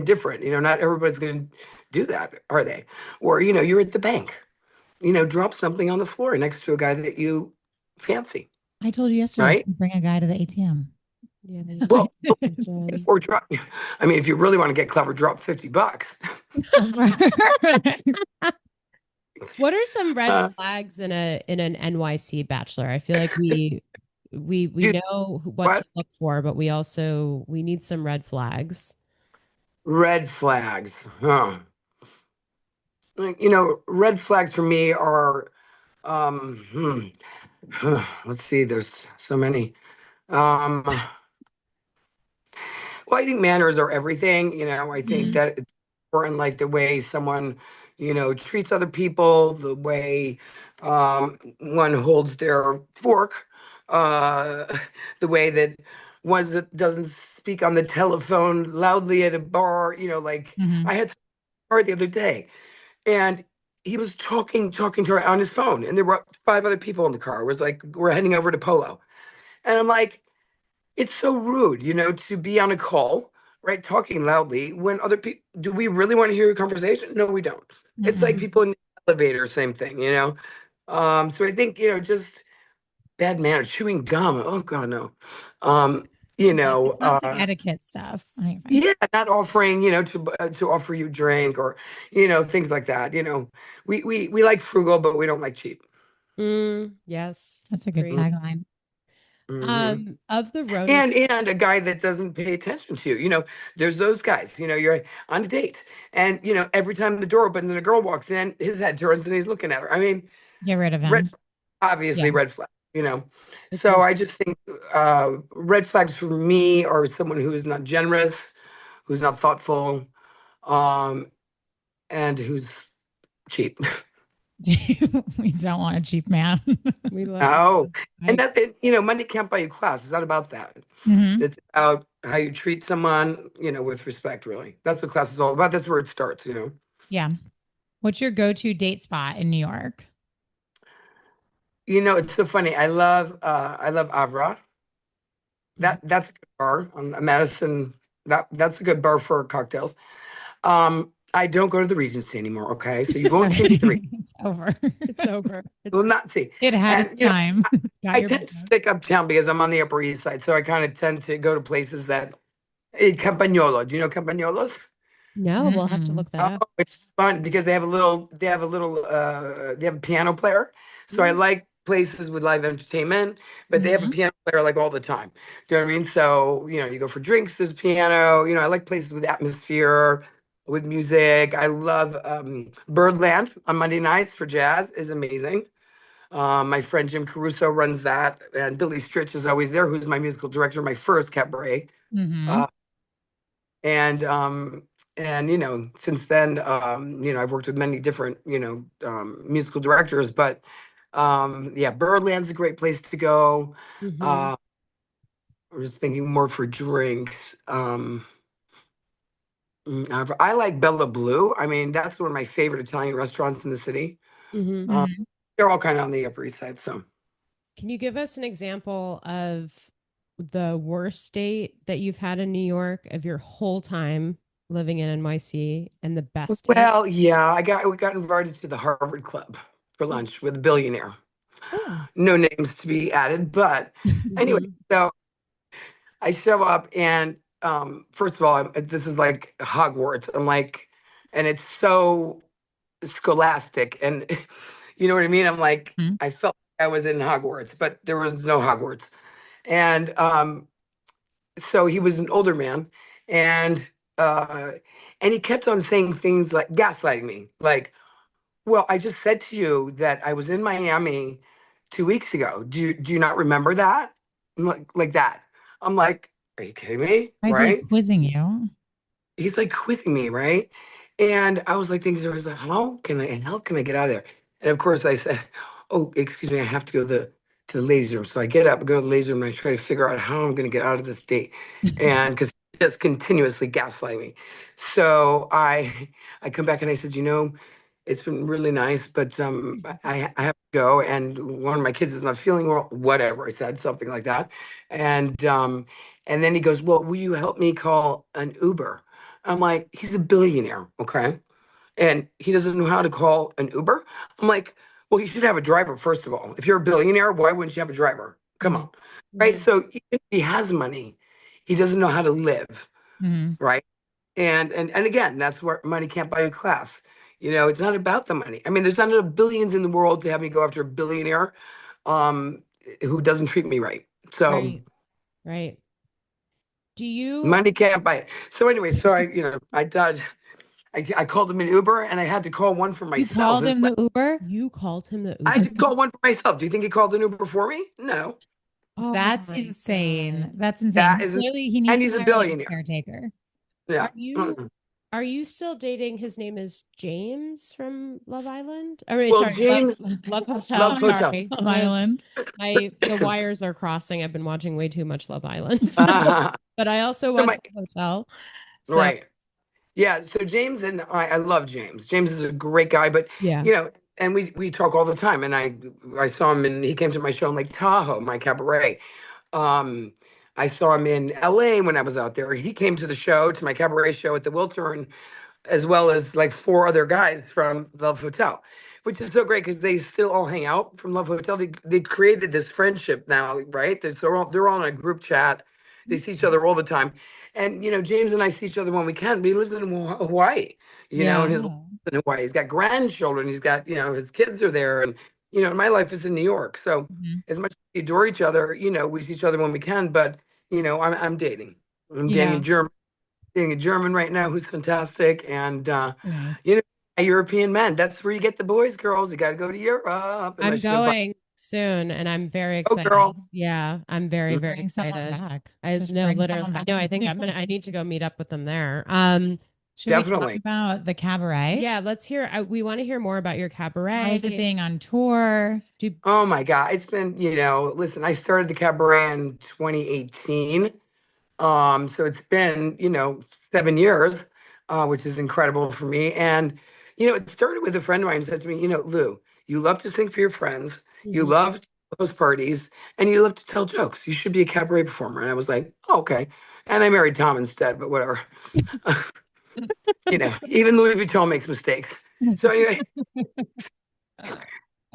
different. Not everybody's going to do that, are they? Or, you're at the bank, drop something on the floor next to a guy that you fancy, I told you yesterday right? to bring a guy to the ATM. Yeah. You Well, did. or drop, I mean, if you really want to get clever, drop $50. That's right. What are some red Uh, flags in an NYC bachelor? I feel like we dude, know what to what? look for, but we need some red flags. Red flags. Huh. Red flags for me are, let's see, there's so many. Um, Well, I think manners are everything. I think Mhm. that it's important, like the way someone, treats other people, the way one holds their fork, uh, the way that one that doesn't speak on the telephone loudly at a bar. Like Mhm. I had a bar the other day, and he was talking to her on his phone, and there were five other people in the car. It was like we're heading over to Polo, and I'm like, it's so rude, to be on a call, right, talking loudly when other people. Do we really want to hear your conversation? No, we don't. It's like Mm-mm. people in the elevator, same thing. So I think, just bad manners, chewing gum. Oh God, no. Um, you Like the know, classic uh, etiquette stuff. Anyway. yeah, not offering, to offer you drink, or, things like that. We like frugal, but we don't like cheap. Yes, That's a good agreed. tagline. Hmm. Of the RHONY, And a guy that doesn't pay attention to you. There's those guys. You're on a date, and every time the door opens and a girl walks in, his head turns and he's looking at her. I mean, Get rid of red, him. Yeah. obviously red flag. it's So a I just think red flags for me are someone who is not generous, who's not thoughtful, and who's cheap. We don't want a cheap man. We love. Oh, and I that, money can't buy you class. It's not about that. Hmm. It's about how you treat someone, with respect, really. That's what class is all about. That's where it starts. Yeah. What's your go-to date spot in New York? It's so funny. I love Avra. That's a good bar on Madison. That's a good bar for cocktails. I don't go to the Regency anymore. Okay, so you won't see me at the Regency. It's over. it's over. You will It's not see. It had And its time. Got I your tend to business. stick uptown because I'm on the Upper East Side, so I kind of tend to go to places that Campagnolo. Do you know Campagnolos? no. We'll have to Mm-mm. look that Oh, up. it's fun because they have a piano player. So I Mm. like places with live entertainment, but they have a Mhm. piano player like all the time. Do you know what I mean? So, you go for drinks, there's piano. I like places with atmosphere, with music. I love Birdland on Monday nights for jazz is amazing. My friend Jim Caruso runs that, and Billy Stritch is always there, who's my musical director, my first cabaret. Mhm. Uh, and since then, I've worked with many different, musical directors, but yeah, Birdland's a great place to go. Mm-hmm. Uh, I'm just thinking more for drinks. I like Bella Blue. I mean, that's one of my favorite Italian restaurants in the city. Mm-hmm. Uh, Mhm. they're all kind of on the Upper East Side, so. Can you give us an example of the worst date that you've had in New York of your whole time living in NYC and the best date? Well, yeah, we got invited to the Harvard Club for lunch with a billionaire. Oh. No names to be added, but anyway, Mm-hmm. so I show up and first of all, this is like Hogwarts. And it's so scholastic, and you know what I mean. Mhm. I felt like I was in Hogwarts, but there was no Hogwarts. And so he was an older man, and uh, and he kept on saying things like gaslighting me, like, "Well, I just said to you that I was in Miami 2 weeks ago. Do you not remember that?" Like that. I'm like, "Are you kidding me?" Why is he like Right? quizzing you? He's like quizzing me, right? And I was like thinking, I was like, how can I get out of there? And of course I said, "Oh, excuse me, I have to go to the ladies' room." So I get up, go to the ladies' room, and I try to figure out how I'm gonna get out of this date. And because he just continuously gaslighting me. So I come back and I said, it's been really nice, but I have to go, and one of my kids is not feeling well, whatever. I said something like that. And then he goes, "Well, will you help me call an Uber?" I'm like, "He's a billionaire, okay? And he doesn't know how to call an Uber." I'm like, "Well, you should have a driver, first of all. If you're a billionaire, why wouldn't you have a driver? Come Mm-hmm. on." Right? Mm-hmm. So even if he has money, he doesn't know how to live, Mhm. right? And again, that's where money can't buy you class. It's not about the money. I mean, there's not enough billions in the world to have me go after a billionaire um who doesn't treat me right. So Right. Right. Do you money can't buy it. So anyway, so I thought I called him an Uber, and I had to call one for You myself called as him well. the Uber? you called him the I had Uber? to call one for myself. Do you think he called an Uber for me? No. Oh That's my insane. God. That's insane. That isn't, Clearly, he needs and to he's a hire like a billionaire. caretaker. Yeah. Are you Mm-mm. are you still dating? His name is James from Love Island. I mean, Well, sorry, James Love Hotel. Love Hotel. Sorry. Love Island. The wires are crossing. I've been watching way too much Love Island. uh, But I also so watch my Love Hotel. So right. Yeah, so James and I love James. James is a great guy, but yeah. and we talk all the time. And I saw him, and he came to my show in Lake Tahoe, my cabaret. Um, I saw him in LA when I was out there. He came to the show, to my cabaret show at the Wiltern, as well as like four other guys from Love Hotel, which is so great because they still all hang out from Love Hotel. They created this friendship now, right? They're all in a group chat. They see each other all the time. And James and I see each other when we can, but he lives in Hawaii, and Yeah. his in Hawaii. He's got grandchildren. He's got, his kids are there. And, my life is in New York. So Mhm. as much as we adore each other, we see each other when we can, but I'm dating. I'm dating Yeah. a German right now who's fantastic, and Nice. you know, European men. That's where you get the boys, girls. You got to go to Europe I'm unless you can find. going soon and I'm very Oh, excited. girl. Yeah, I'm very, Mhm. very Bring someone excited. back. I Just know bring literally someone back. no, I think I need to go meet up with them there. Should we talk definitely. about the cabaret? Yeah, let's hear. We want to hear more about your How is it cabaret. being on tour? Do Oh my God. It's been, listen, I started the cabaret in 2018. So it's been, 7 years, which is incredible for me. And, it started with a friend of mine who said to me, Lou, you love to sing for your friends, you Mhm. love to host parties, and you love to tell jokes. You should be a cabaret performer. And I was like, oh, okay. And I married Tom instead, but whatever. Even Louis Vuitton makes mistakes. So anyway,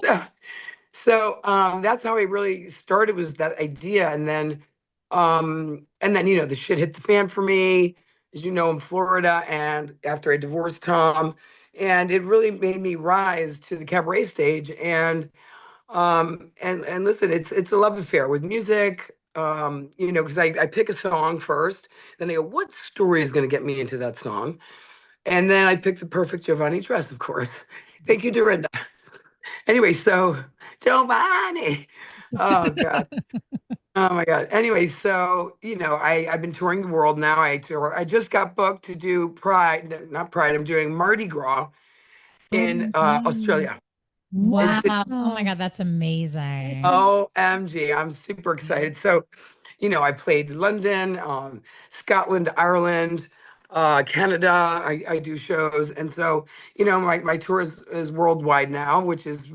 that's how I really started, was that idea. And then the shit hit the fan for me, as you know, in Florida, and after I divorced Tom, and it really made me rise to the cabaret stage. And listen, it's a love affair with music. Because I pick a song first, then I go, what story is going to get me into that song? And then I pick the perfect Giovanni dress, of course. Thank you, Dorinda. Anyway, so Giovanni. Oh God. Oh my God. Anyway, so I've been touring the world now. I just got booked to do Pride, no, not Pride. I'm doing Mardi Gras Oh in my God. Australia. Wow. It's Oh my Wow. God, that's It's amazing. a OMG. I'm super excited. So, I played London, Scotland, Ireland, Canada. I do shows, and so my tour is worldwide now, which is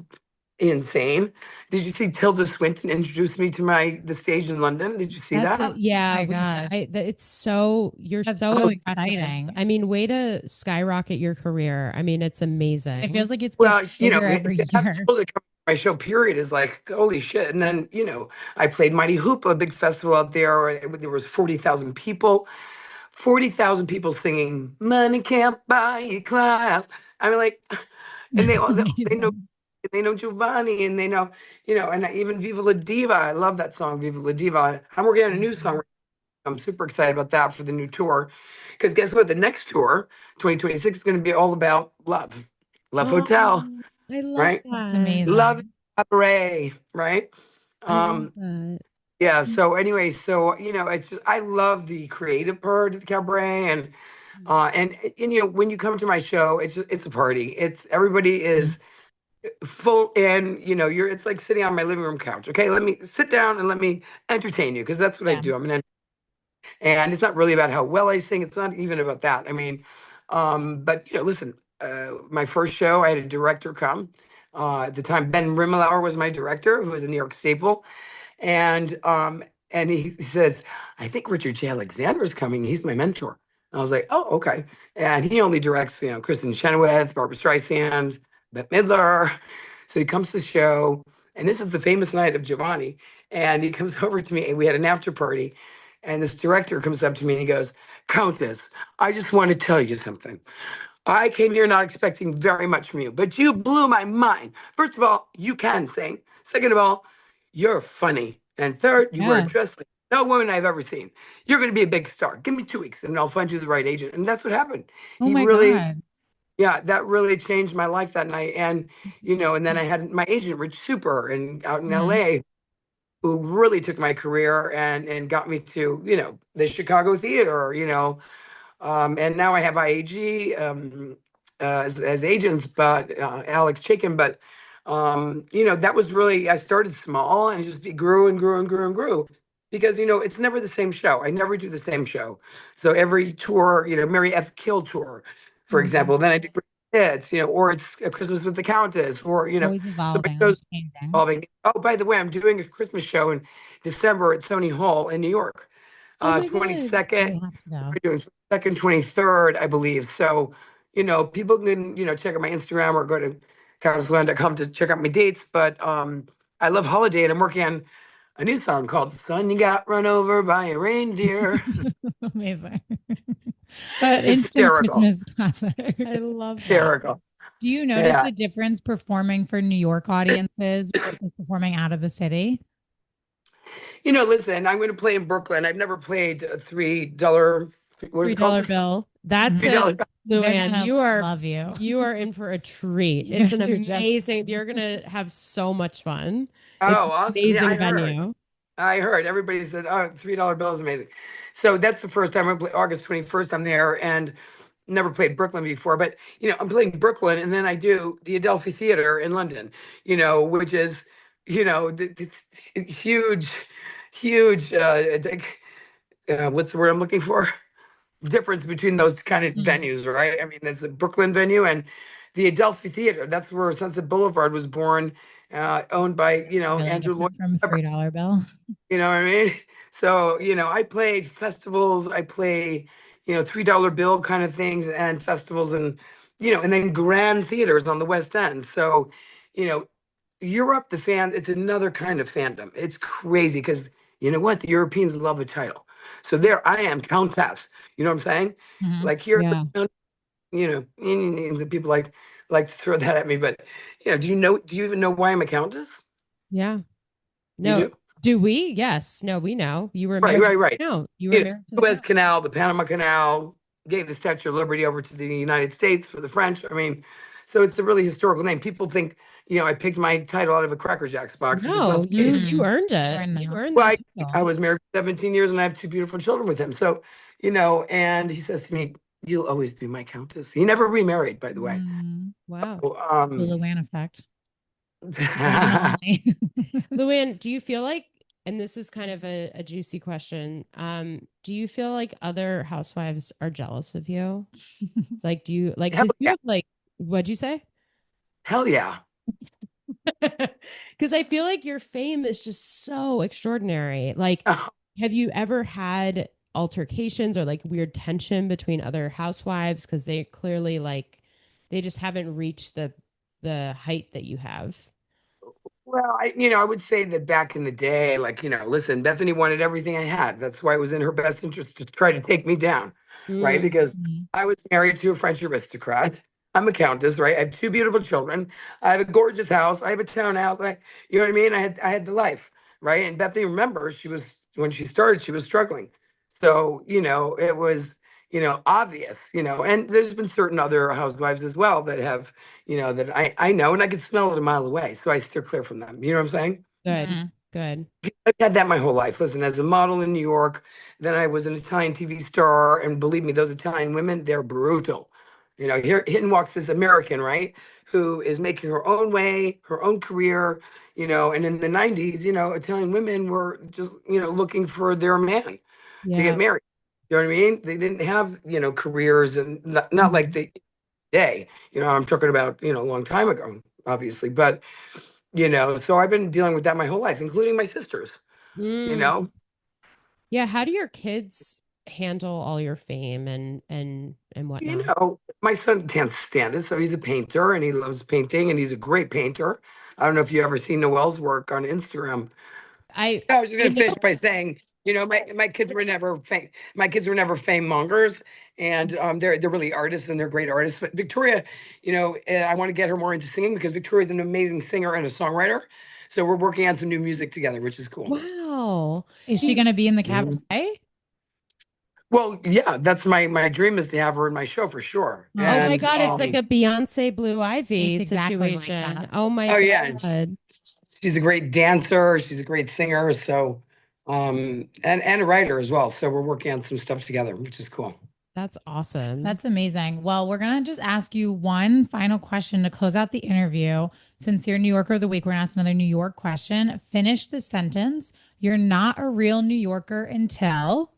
insane. Did you see Tilda Swinton introduced me to the stage in London? Did you see That's that? a yeah, My gosh. it's so you're That's so so impressive. exciting. I mean, way to skyrocket your career. I mean, it's It feels amazing. like it gets Well, bigger to every have year. Tilda come to my show, period, is like, holy shit. And then, I played Mighty Hoopla, a big festival out there. There was 40,000 people, 40,000 people singing, Money Can't Buy You Class. I mean, like, and they know, Amazing. they know Giovanni, and they know, and even Viva La Diva. I love that song, Viva La Diva. I'm working on a new song. I'm super excited about that for the new tour. Because guess what? The next tour, 2026, is going to be all about love. Love Hotel, Oh, I love right? That's that. Love amazing. Cabaret, right? I love Um, that. yeah, so anyway, so it's just, I love the creative part of the cabaret. And when you come to my show, it's a party. It's everybody is full in, it's like sitting on my living room couch. Okay, let me sit down and let me entertain you, because that's what I Yeah. do. And it's not really about how well I sing. It's not even about that. I mean, but listen, my first show, I had a director come. At the time, Ben Rimmelauer was my director, who was a New York staple. And he says, I think Richard J. Alexander is coming. He's my mentor. I was like, oh, okay. And he only directs, Kristen Chenoweth, Barbara Streisand, Bette Midler. So he comes to the show, and this is the famous night of Giovanni. And he comes over to me, and we had an after party. And this director comes up to me and he goes, Countess, I just want to tell you something. I came here not expecting very much from you, but you blew my mind. First of all, you can sing. Second of all, you're funny. And third, you wear a Yeah. dress like no woman I've ever seen. You're going to be a big star. Give me 2 weeks and I'll find you the right agent. And that's what happened. Oh He my really, God. yeah, that really changed my life that night. And then I had my agent, Rich Super, and out in Mhm. LA, who really took my career and got me to, the Chicago theater, and now I have IAG as agents, but Alex Chaikin. But that was really, I started small and it grew and grew and grew and grew, because it's never the same show. I never do the same show. So every tour, Mary F. Kill tour, for Mhm. example, then I do hits, or it's a Christmas with the Countess, or Always so my evolving, shows always changing. evolving. Oh, by the way, I'm doing a Christmas show in December at Sony Hall in New York, Oh my God. 22nd. We have to go. We're doing second, 23rd, I believe. So, people can, check out my Instagram or go to countessluann.com to check out my dates. But I love holiday, and I'm working on a new song called Son You Got Run Over by a Reindeer. Amazing. But instant Hysterical. Christmas classic. I love that. Hysterical. Do you notice Yeah. the difference performing for New York audiences versus performing out of the city? Listen, I'm going to play in Brooklyn. I've never played a $3, what is it $3 called? bill. That's Mhm. it, $3. They're Luann. gonna You are love you. you are in for a treat. You're It's an gonna do just amazing. You're gonna have so much fun. It's Oh, an awesome. Yeah, I amazing heard. venue. I heard everybody said, "Oh, $3 bill is amazing." So that's the first time I play August 21st. I'm there, and never played Brooklyn before, but I'm playing Brooklyn, and then I do the Adelphi Theater in London, which is, huge, huge. What's the word I'm looking for? Difference between those kind of Mm. venues, right? I mean, there's the Brooklyn venue and the Adelphi Theater. That's where Sunset Boulevard was born, owned by, Really Andrew Lloyd different from Webber. $3 bill. You know what I mean? So, I play festivals, I play, $3 bill kind of things and festivals and then grand theaters on the West End. So, you know, Europe, it's another kind of fandom. It's crazy because you know what? The Europeans love a title. So there I am, Countess. You know what I'm saying? Mhm. Like here, Yeah. the people like to throw that at me, but do you even know why I'm a countess? Yeah. You No. do? Do we? Yes. No, we know. You were Right, married right, to right. the count. You were married to the Suez count. Canal, the Panama Canal gave the Statue of Liberty over to the United States for the French. I mean, so it's a really historical name. People think, I picked my title out of a Cracker Jacks box, which is No, not the case. you earned Or it. You no. earned Well, that I title. was married for 17 years and I have two beautiful children with him. So, and he says to me, "You'll always be my countess." He never remarried, by the way. Mm. Wow. So, The Luann effect. One and only. Luann, do you feel like, and this is kind of a juicy question, do you feel like other housewives are jealous of you? Like, do you like, hell because you yeah, have like, what'd you say? hell yeah. Because I feel like your fame is just so extraordinary. Like, have you ever had altercations or like weird tension between other housewives? Because they clearly like they just haven't reached the height that you have. Well, I would say that back in the day, like, listen, Bethany wanted everything I had. That's why it was in her best interest to try to take me down, right? Mm, Because Mhm. I was married to a French aristocrat. I'm a countess, right? I have two beautiful children. I have a gorgeous house. I have a townhouse. You know what I mean? I had the life, right? And Bethany, remember, when she started, she was struggling. So, it was, obvious, and there's been certain other housewives as well that have that I know and I could smell it a mile away. So I steer clear from them. You know what I'm saying? good, Mhm. good. I've had that my whole life. Listen, as a model in New York, then I was an Italian TV star. And believe me, those Italian women, they're brutal. Here in walks this American, right? Who is making her own way, her own career, and in the 90s, Italian women were just, looking for their man to get Yeah. married. You know what I mean? They didn't have, careers and not like Mhm. they day. I'm talking about, a long time ago, obviously. But, so I've been dealing with that my whole life, including my sisters, you Mm. know. Yeah. How do your kids handle all your fame and whatnot? My son can't stand it, so he's a painter and he loves painting and he's a great painter. I don't know if you ever seen Noel's work on Instagram. I I was just I gonna know. finish by saying, my kids were never fame mongers, and they're really artists and they're great artists. But Victoria, I want to get her more into singing because Victoria's an amazing singer and a songwriter. So we're working on some new music together, which is cool. Wow. Is she See, going to be in the Mhm. cabaret? Well, yeah, that's my dream is to have her in my show for sure. oh my Oh, And God, it's like a Beyonce Blue it's Ivy exactly like situation. that. Oh my oh yeah, and God. she's a great dancer. She's a great singer. So, and a writer as well. So we're working on some stuff together, which is cool. That's awesome. That's amazing. Well, we're going to just ask you one final question to close out the interview. Since you're New Yorker of the Week, we're going to ask another New York question. Finish the sentence. You're not a real New Yorker until.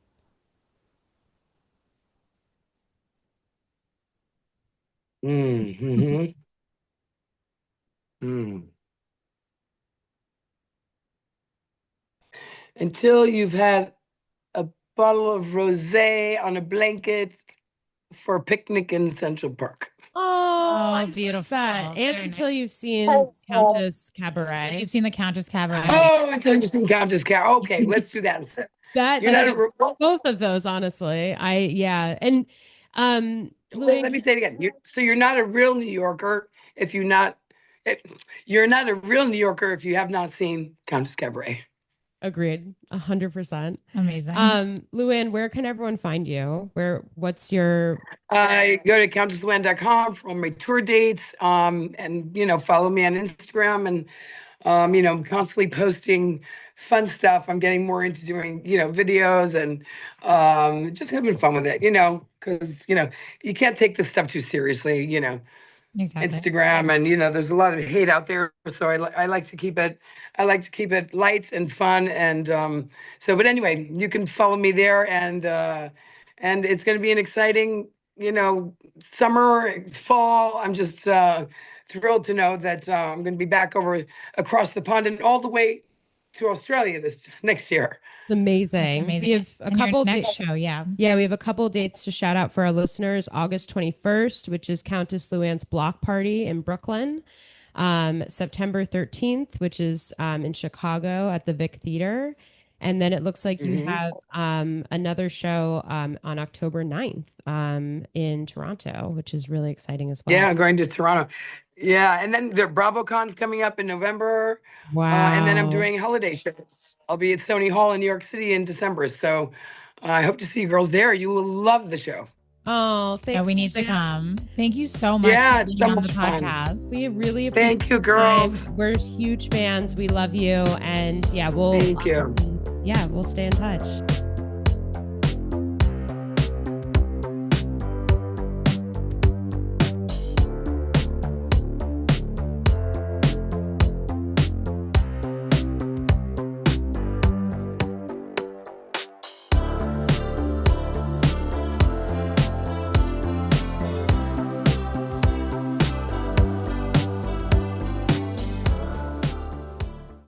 Mm-hmm. Mm. Until you've had a bottle of rosé on a blanket for a picnic in Central Park. Oh, I Oh, love beautiful. that. And Very nice. until you've seen Countess So Cabaret. you've seen the Countess Cabaret. Oh, until you've seen Countess Cow. Okay, let's do that instead. You're That's not a, a. Well, both of those, honestly. Yeah. And let Luann, me say it again. So you're not a real New Yorker if you not. If, you're not a real New Yorker if you have not seen Countess Cabaret. agreed 100%. Amazing. Luann, where can everyone find you? What's your I go to countessluann.com for all my tour dates. And follow me on Instagram and I'm constantly posting fun stuff. I'm getting more into doing, videos and just having fun with it, because, you can't take this stuff too seriously, Exactly. Instagram, and there's a lot of hate out there, so I like to keep it light and fun, and but anyway, you can follow me there, and it's going to be an exciting summer, fall. I'm just thrilled to know that I'm going to be back over across the pond and all the way to Australia this next year. It's amazing. Amazing. We have a And couple your next show, yeah. Yeah, we have a couple dates to shout out for our listeners. August 21st, which is Countess Luann's block party in Brooklyn. September 13th, which is in Chicago at the Vic Theater. And then it looks like you have another show on October 9th in Toronto, which is really exciting as well. Yeah, I'm going to Toronto. Yeah, and then the BravoCon's coming up in November. Wow. And then I'm doing holiday shows. I'll be at Sony Hall in New York City in December. So I hope to see you girls there. You will love the show. Oh, thanks. Yeah, we need to come. Thank you so much Yeah, for it's being so on the much fun. podcast. We really appreciate Thank you, your girls. time. We're huge fans. We love you. And yeah, Thank you. we'll stay in touch.